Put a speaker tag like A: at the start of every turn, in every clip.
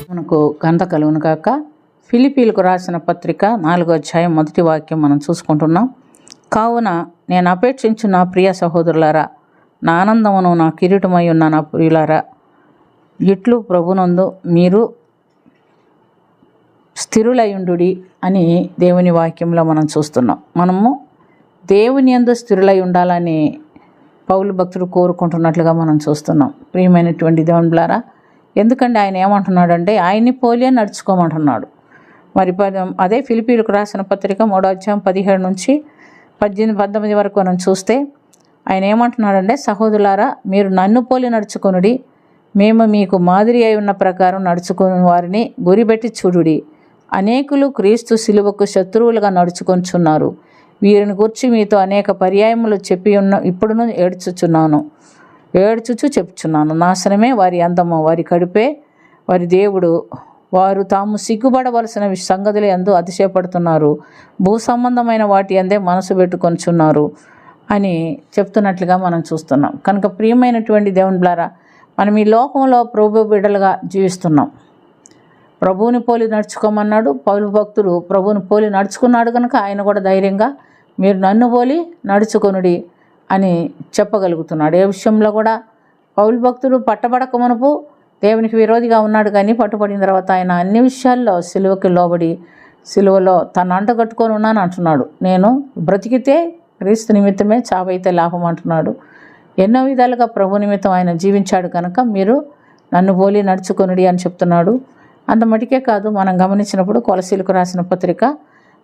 A: మనకు ఘనత కలుగును కాక. ఫిలిప్పీలకు రాసిన పత్రిక 4వ అధ్యాయం 1వ వాక్యం మనం చూసుకుంటున్నాం. కావున నేను అపేక్షించు నా ప్రియ సహోదరులారా, నా ఆనందమును నా కిరీటమై ఉన్న నా ప్రియులారా, ఇట్లు ప్రభునందు మీరు స్థిరులయుండుడి అని దేవుని వాక్యంలో మనం చూస్తున్నాం. మనము దేవుని యందు స్థిరులై ఉండాలని పౌలు భక్తుడు కోరుకుంటున్నట్లుగా మనం చూస్తున్నాం. ప్రియమైనటువంటి దేవునిలారా, ఎందుకంటే ఆయన ఏమంటున్నాడంటే ఆయన్ని పోలి నడుచుకోమంటున్నాడు. మరి అదే ఫిలిప్పీలకు రాసిన పత్రిక 3వ అధ్యాయం 17 నుంచి 18-19 వరకు మనం చూస్తే ఆయన ఏమంటున్నాడంటే, సహోదరులారా మీరు నన్ను పోలి నడుచుకొనుడి, మేము మీకు మాదిరి అయి ఉన్న ప్రకారం నడుచుకుని వారిని గురిపెట్టి చూడుడి. అనేకులు క్రీస్తు శిలువకు శత్రువులుగా నడుచుకొంచున్నారు. వీరిని గురించి మీతో అనేక పర్యాయములు చెప్పి ఇప్పుడును ఏడ్చుచు చెప్పుచున్నాను. నాశనమే వారి అందము, వారి కడుపే వారి దేవుడు. వారు తాము సిగ్గుపడవలసిన సంగతులు యందు అతిశయపడుతున్నారు, భూ సంబంధమైన వాటి అందే మనసు పెట్టుకొంచున్నారు అని చెప్తున్నట్లుగా మనం చూస్తున్నాం. కనుక ప్రియమైనటువంటి దేవునిలారా, మనం ఈ లోకంలో ప్రభు బిడ్డలుగా జీవిస్తున్నాం. ప్రభువుని పోలి నడుచుకోమన్నాడు పౌలు భక్తుడు. ప్రభువుని పోలి నడుచుకున్నాడు కనుక ఆయన కూడా ధైర్యంగా మీరు నన్ను పోలి నడుచుకొనుడి అని చెప్పగలుగుతున్నాడు. ఏ విషయంలో కూడా పౌలు భక్తుడు పట్టబడక మునుపు దేవునికి విరోధిగా ఉన్నాడు, కానీ పట్టుబడిన తర్వాత ఆయన అన్ని విషయాల్లో సిలువకి లోబడి సిలువలో తను అంటగట్టుకొని ఉన్నాను అంటున్నాడు. నేను బ్రతికితే క్రీస్తు నిమిత్తమే, చావైతే లాభం అంటున్నాడు. ఎన్నో విధాలుగా ప్రభు నిమిత్తం ఆయన జీవించాడు కనుక మీరు నన్ను పోలి నడుచుకొనుడి అని చెప్తున్నాడు. అంత మటుకే కాదు, మనం గమనించినప్పుడు కొలసీలకు రాసిన పత్రిక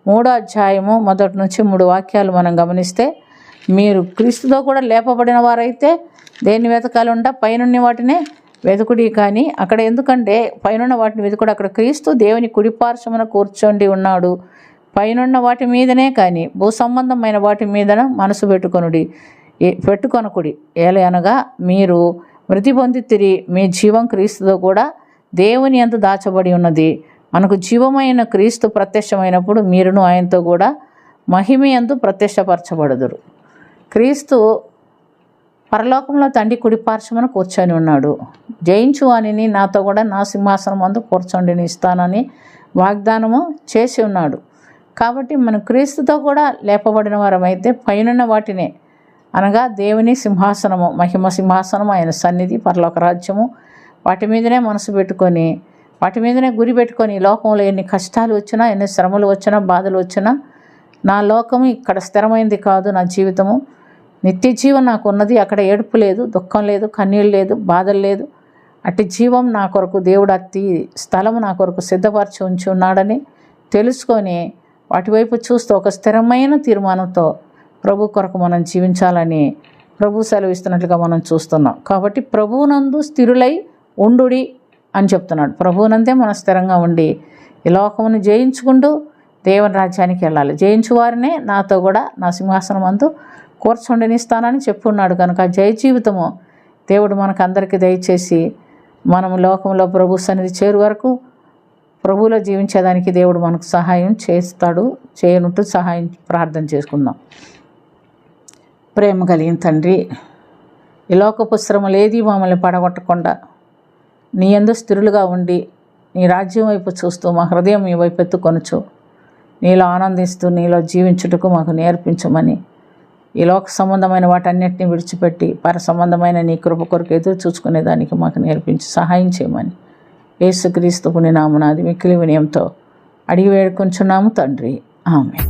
A: 3వ అధ్యాయము 1 నుంచి 3 వాక్యాలు మనం గమనిస్తే, మీరు క్రీస్తుతో కూడా లేపబడిన వారైతే దేన్ని వెతకాలంట? పైనున్న వాటినే వెతుకుడి. కానీ అక్కడ ఎందుకంటే పైనున్న వాటిని వెతుకుడు, అక్కడ క్రీస్తు దేవుని కుడిపార్శ్వమున కూర్చొని ఉన్నాడు. పైనున్న వాటి మీదనే కానీ భూ సంబంధమైన వాటి మీద మనసు పెట్టుకొనకుడి. ఏలయనగా మీరు మృతి పొందితిరి, మీ జీవం క్రీస్తుతో కూడా దేవుని యందు దాచబడి ఉన్నది. మనకు జీవమైన క్రీస్తు ప్రత్యక్షమైనప్పుడు మీరును ఆయనతో కూడా మహిమ యందు ప్రత్యక్షపరచబడుదురు. క్రీస్తు పరలోకంలో తండ్రి కుడిపార్శ్వమున కూర్చొని ఉన్నాడు. జయించు అని నాతో కూడా నా సింహాసనం అందు కూర్చోండిని ఇస్తానని వాగ్దానము చేసి ఉన్నాడు. కాబట్టి మనం క్రీస్తుతో కూడా లేపబడిన వారమైతే పైనున్న వాటినే, అనగా దేవుని సింహాసనము, మహిమ సింహాసనము, ఆయన సన్నిధి, పరలోక రాజ్యము, వాటి మీదనే మనసు పెట్టుకొని వాటి మీదనే గురి పెట్టుకొని లోకంలో ఎన్ని కష్టాలు వచ్చినా, ఎన్ని శ్రమలు వచ్చినా, బాధలు వచ్చినా, నా లోకము ఇక్కడ స్థిరమైంది కాదు, నా జీవితము నిత్య జీవం నాకు ఉన్నది, అక్కడ ఏడుపు లేదు, దుఃఖం లేదు, కన్నీళ్ళు లేదు, బాధలు లేదు. అట్టి జీవం నా కొరకు దేవుడు అట్టి స్థలము నా కొరకు సిద్ధపరచి ఉంచి ఉన్నాడని తెలుసుకొని వాటి వైపు చూస్తూ ఒక స్థిరమైన తీర్మానంతో ప్రభు కొరకు మనం జీవించాలని ప్రభు సెలవిస్తున్నట్లుగా మనం చూస్తున్నాం. కాబట్టి ప్రభువునందు స్థిరులై ఉండుడి అని చెప్తున్నాడు. ప్రభువునందే మనం స్థిరంగా ఉండి ఈ లోకమును జయించుకుంటూ దేవుని రాజ్యానికి వెళ్ళాలి. జయించు వారినే నాతో కూడా నా సింహాసనం అందు కూర్చొండినిస్తానని చెప్పున్నాడు. కనుక జయ జీవితము దేవుడు మనకు అందరికీ దయచేసి మనము లోకంలో ప్రభు సన్నిధి చేరు వరకు ప్రభువులో జీవించేదానికి దేవుడు మనకు సహాయం చేస్తాడు. చేయనుంటూ సహాయం ప్రార్థన చేసుకుందాం. ప్రేమ కలిగిన తండ్రి, ఈ లోకపు శ్రమలు ఏది మమ్మల్ని పడగొట్టకుండా నీ యందు స్థిరులుగా ఉండి నీ రాజ్యం వైపు చూస్తూ మా హృదయం మీ వైపు ఎత్తుకొనుచు నీలో ఆనందిస్తూ నీలో జీవించుటకు మాకు నేర్పించమని, ఈ లోక సంబంధమైన వాటన్నిటిని విడిచిపెట్టి పర సంబంధమైన నీ కృప కొరకు ఎదురు చూసుకునేదానికి మాకు నేర్పించి సహాయం చేయమని యేసుక్రీస్తు పుణ్యనామమున మిక్కిలి వినయంతో అడిగి వేడుకొంచున్నాము తండ్రి. ఆమేన్.